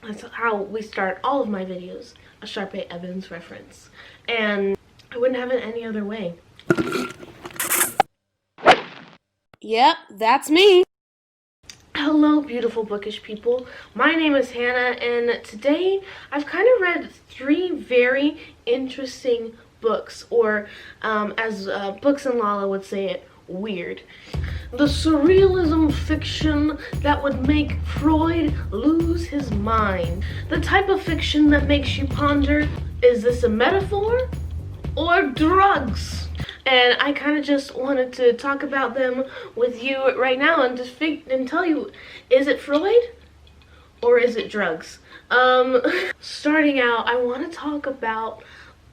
That's how we start all of my videos, a Sharpay Evans reference. And I wouldn't have it any other way. Yep, that's me. Hello, beautiful bookish people. My name is Hannah, and today I've kind of read 3 very interesting books, or as Books and Lala would say it, weird. The surrealism fiction that would make Freud lose his mind. The type of fiction that makes you ponder, is this a metaphor or drugs? And I kind of just wanted to talk about them with you right now and just tell you, is it Freud or is it drugs? Starting out, I want to talk about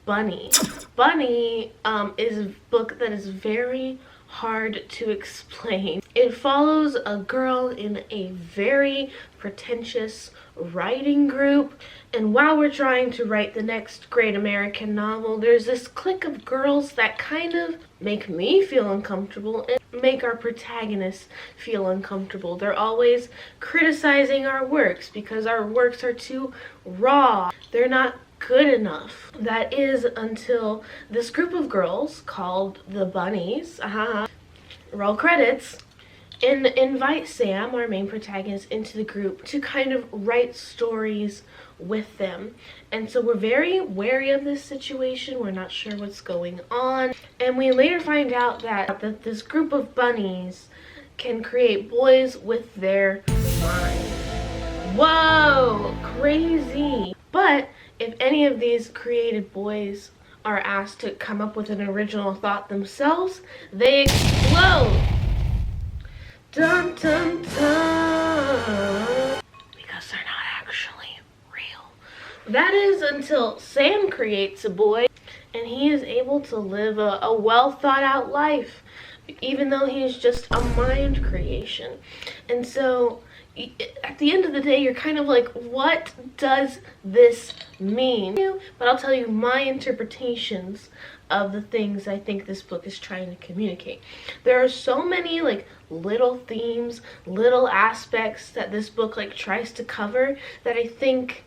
Bunny. Bunny is a book that is very hard to explain. It follows a girl in a very pretentious writing group, and while we're trying to write the next great American novel, there's this clique of girls that kind of make me feel uncomfortable and make our protagonists feel uncomfortable. They're always criticizing our works because our works are too raw. They're not good enough. That is until this group of girls called the Bunnies, roll credits, and invite Sam, our main protagonist, into the group to kind of write stories with them. And so we're very wary of this situation. We're not sure what's going on. And we later find out that this group of bunnies can create boys with their mind. Whoa, crazy. But if any of these created boys are asked to come up with an original thought themselves, they explode. Dun dun dun. Because they're not actually real. That is until Sam creates a boy and he is able to live a well thought out life, even though he's just a mind creation. And so at the end of the day, you're kind of like, what does this mean? But I'll tell you my interpretations of the things I think this book is trying to communicate. There are so many like little themes, little aspects that this book like tries to cover that I think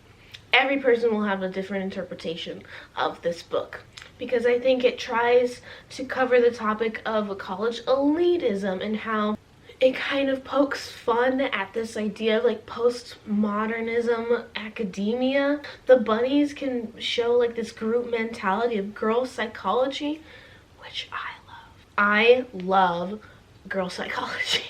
every person will have a different interpretation of this book. Because I think it tries to cover the topic of college elitism and how it kind of pokes fun at this idea of like postmodernism academia. The bunnies can show like this group mentality of girl psychology, which I love. I love girl psychology.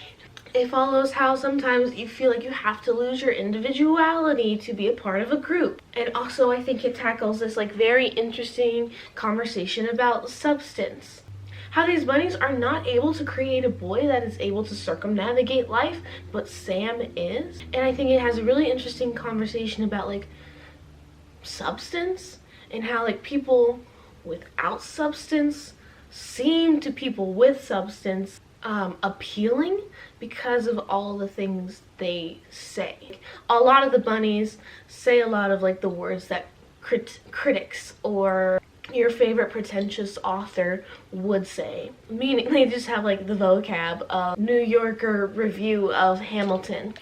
It follows how sometimes you feel like you have to lose your individuality to be a part of a group. And also I think it tackles this like very interesting conversation about substance. How these bunnies are not able to create a boy that is able to circumnavigate life, but Sam is. And I think it has a really interesting conversation about like substance and how like people without substance seem to people with substance appealing because of all the things they say. A lot of the bunnies say a lot of like the words that critics or your favorite pretentious author would say, meaning they just have like the vocab of New Yorker review of Hamilton.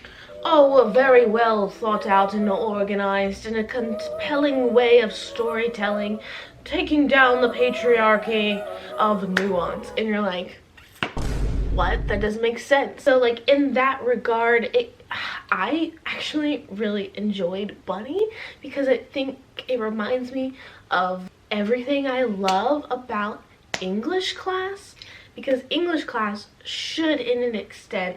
Oh, a very well thought out and organized and a compelling way of storytelling, taking down the patriarchy of nuance. And you're like, what? That doesn't make sense. So like in that regard, I actually really enjoyed Bunny because I think it reminds me of everything I love about English class, because English class should in an extent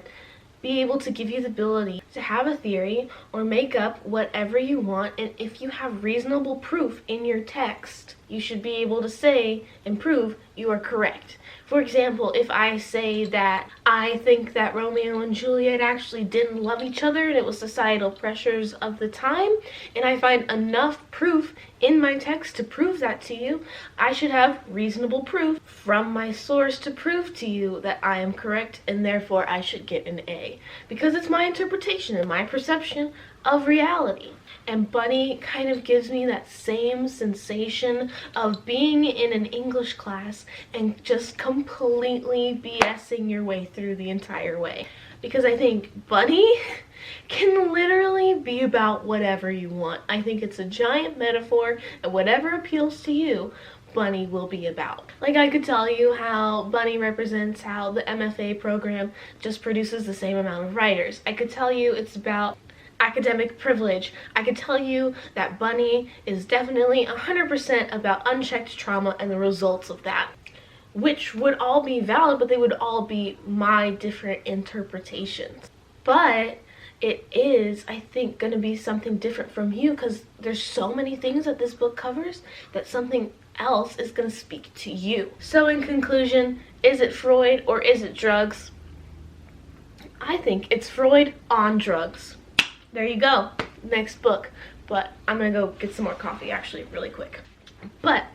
be able to give you the ability to have a theory or make up whatever you want, and if you have reasonable proof in your text, you should be able to say and prove you are correct. For example, if I say that I think that Romeo and Juliet actually didn't love each other and it was societal pressures of the time, and I find enough proof in my text to prove that to you, I should have reasonable proof from my source to prove to you that I am correct, and therefore I should get an A. Because it's my interpretation and my perception of reality. And Bunny kind of gives me that same sensation of being in an English class and just completely BSing your way through the entire way. because I think Bunny can literally be about whatever you want. I think it's a giant metaphor, and whatever appeals to you, Bunny will be about. Like, I could tell you how Bunny represents how the MFA program just produces the same amount of writers. I could tell you it's about academic privilege. I could tell you that Bunny is definitely 100% about unchecked trauma and the results of that, which would all be valid, but they would all be my different interpretations. But it is, I think, going to be something different from you, because there's so many things that this book covers that something else is going to speak to you. So in conclusion, is it Freud or is it drugs? I think it's Freud on drugs. There you go. Next book. But I'm going to go get some more coffee, actually, really quick. But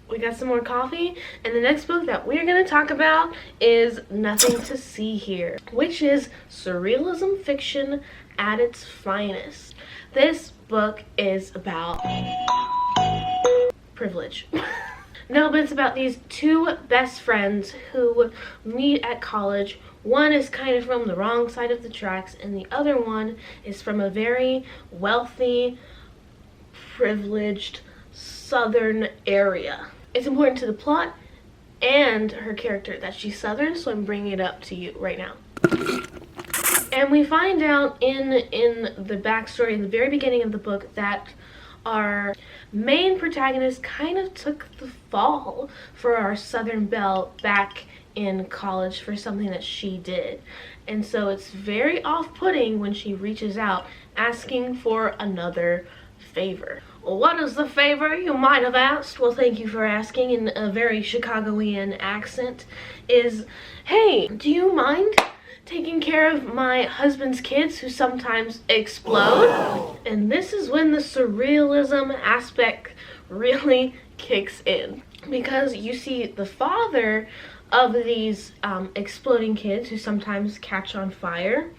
we got some more coffee, and the next book that we're going to talk about is Nothing to See Here, which is surrealism fiction at its finest. This book is about privilege. No, but it's about these two best friends who meet at college. One is kind of from the wrong side of the tracks, and the other one is from a very wealthy, privileged southern area. It's important to the plot and her character that she's southern, so I'm bringing it up to you right now. And we find out in the backstory, in the very beginning of the book, that our main protagonist kind of took the fall for our Southern Belle back in college for something that she did. And so it's very off-putting when she reaches out asking for another favor. Well, what is the favor, you might have asked? Well, thank you for asking, in a very Chicagoan accent. Is, hey, do you mind taking care of my husband's kids who sometimes explode? And this is when the surrealism aspect really kicks in, because you see the father of these exploding kids who sometimes catch on fire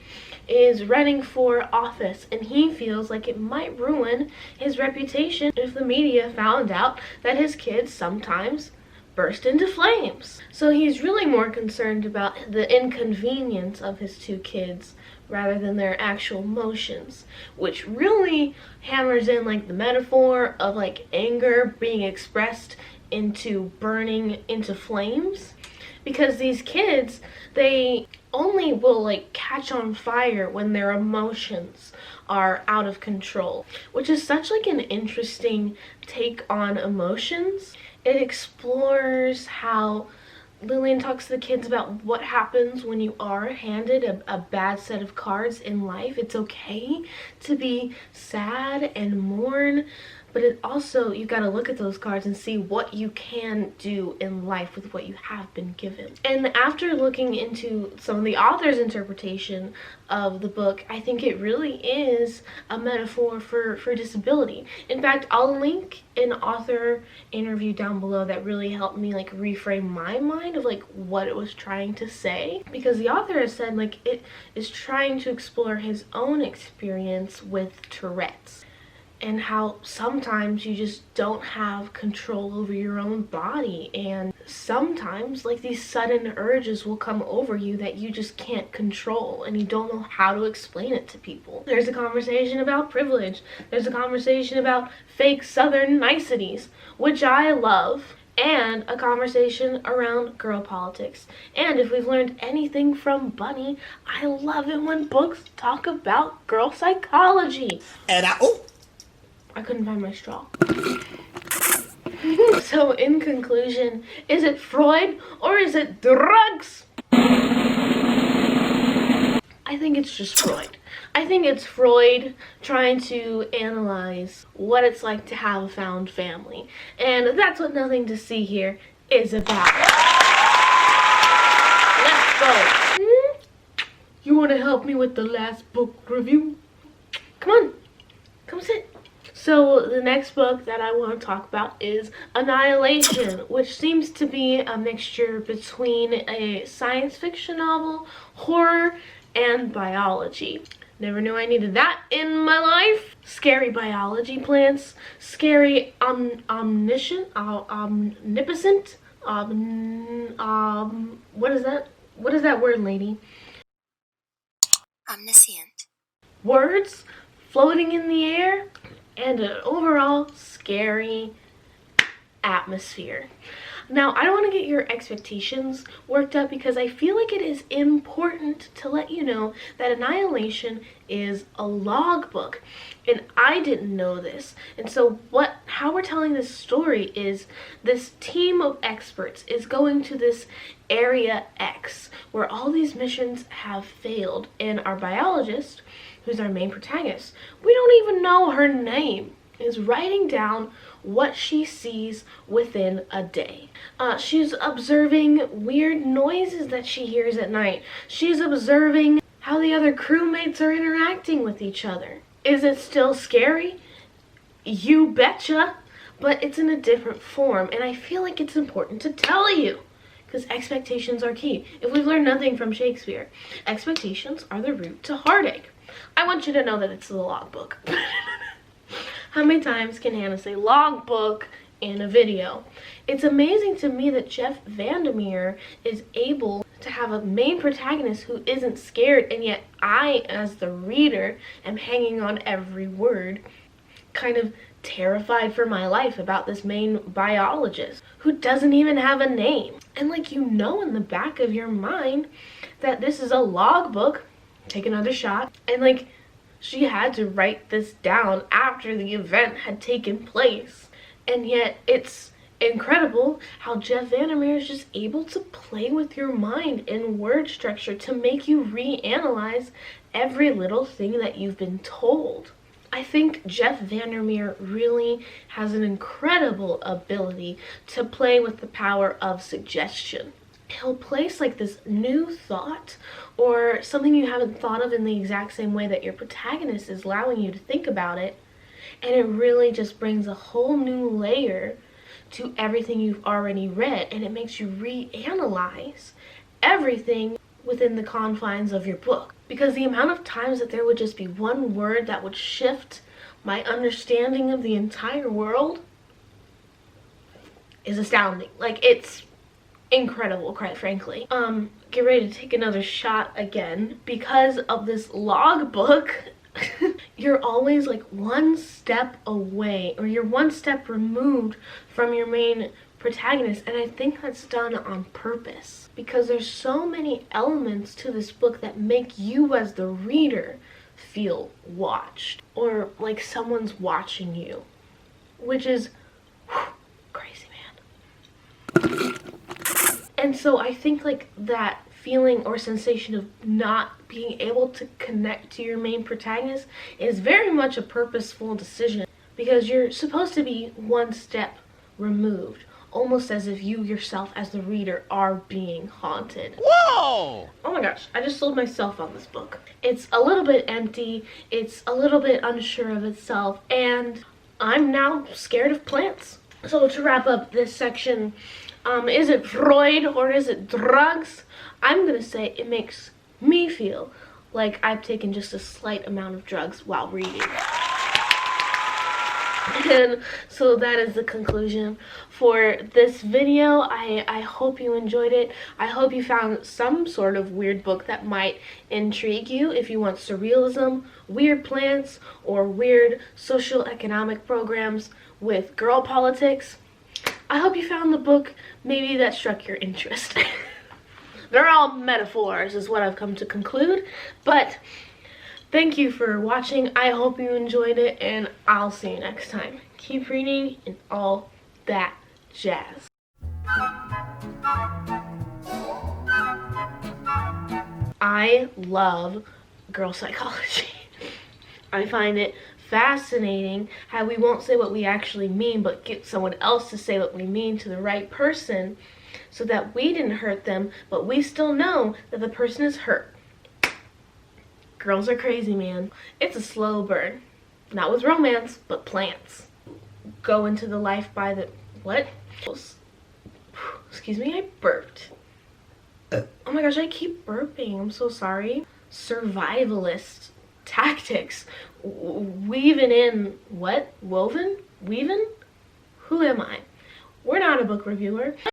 is running for office, and he feels like it might ruin his reputation if the media found out that his kids sometimes burst into flames. So he's really more concerned about the inconvenience of his two kids rather than their actual motions, which really hammers in like the metaphor of like anger being expressed into burning into flames. Because these kids, they only will like catch on fire when their emotions are out of control, which is such like an interesting take on emotions. It explores how Lillian talks to the kids about what happens when you are handed a bad set of cards in life. It's okay to be sad and mourn, but it also, you got to look at those cards and see what you can do in life with what you have been given. And after looking into some of the author's interpretation of the book, I think it really is a metaphor for disability. In fact, I'll link an author interview down below that really helped me like reframe my mind of like what it was trying to say, because the author has said like it is trying to explore his own experience with Tourette's, and how sometimes you just don't have control over your own body, and sometimes like these sudden urges will come over you that you just can't control, and you don't know how to explain it to people. There's a conversation about privilege. There's a conversation about fake southern niceties, which I love, and a conversation around girl politics. And if we've learned anything from Bunny, I love it when books talk about girl psychology. And I couldn't find my straw. So in conclusion, is it Freud or is it drugs? I think it's just Freud. I think it's Freud trying to analyze what it's like to have a found family. And that's what Nothing to See Here is about. Let's go. You want to help me with the last book review? Come on. Come sit. So the next book that I want to talk about is Annihilation, which seems to be a mixture between a science fiction novel, horror, and biology. Never knew I needed that in my life. Scary biology plants, scary omniscient, omnipotent, what is that? What is that word, lady? omniscient. Words floating in the air, and an overall scary atmosphere. Now, I don't want to get your expectations worked up because I feel like it is important to let you know that Annihilation is a logbook, and I didn't know this. And so how we're telling this story is this team of experts is going to this area X where all these missions have failed, and our biologist, who's our main protagonist, we don't even know her name, is writing down what she sees within a day. She's observing weird noises that she hears at night. She's observing how the other crewmates are interacting with each other. Is it still scary? You betcha, but it's in a different form, and I feel like it's important to tell you because expectations are key. If we've learned nothing from Shakespeare, expectations are the root to heartache. I want you to know that it's the logbook. How many times can Hannah say logbook in a video? It's amazing to me that Jeff Vandermeer is able to have a main protagonist who isn't scared, and yet I, as the reader, am hanging on every word, kind of terrified for my life about this main biologist who doesn't even have a name. And like, you know, in the back of your mind that this is a logbook. Take another shot. And like, she had to write this down after the event had taken place. And yet it's incredible how Jeff Vandermeer is just able to play with your mind in word structure to make you reanalyze every little thing that you've been told. I think Jeff Vandermeer really has an incredible ability to play with the power of suggestion. He'll place like this new thought or something you haven't thought of in the exact same way that your protagonist is allowing you to think about it, and it really just brings a whole new layer to everything you've already read, and it makes you reanalyze everything within the confines of your book. Because the amount of times that there would just be one word that would shift my understanding of the entire world is astounding. Like, it's incredible, quite frankly. Get ready to take another shot again. Because of this logbook, you're always like one step away, or you're one step removed from your main protagonist, and I think that's done on purpose because there's so many elements to this book that make you as the reader feel watched, or like someone's watching you, which is crazy, man. And so I think like that feeling or sensation of not being able to connect to your main protagonist is very much a purposeful decision, because you're supposed to be one step removed, almost as if you yourself as the reader are being haunted. Whoa! Oh my gosh, I just sold myself on this book. It's a little bit empty, it's a little bit unsure of itself, and I'm now scared of plants. So to wrap up this section, is it Freud or is it drugs? I'm gonna say it makes me feel like I've taken just a slight amount of drugs while reading. And so that is the conclusion for this video. I hope you enjoyed it. I hope you found some sort of weird book that might intrigue you if you want surrealism, weird plants, or weird social economic programs with girl politics. I hope you found the book maybe that struck your interest. They're all metaphors is what I've come to conclude, but thank you for watching. I hope you enjoyed it, and I'll see you next time. Keep reading and all that jazz. I love girl psychology. I find it fascinating how we won't say what we actually mean, but get someone else to say what we mean to the right person so that we didn't hurt them, but we still know that the person is hurt. Girls are crazy, man. It's a slow burn. Not with romance, but plants. Go into the life by the... What? Excuse me, I burped. Oh my gosh, I keep burping. I'm so sorry. Survivalist tactics. Weaving in... What? Woven? Weaving? Who am I? We're not a book reviewer.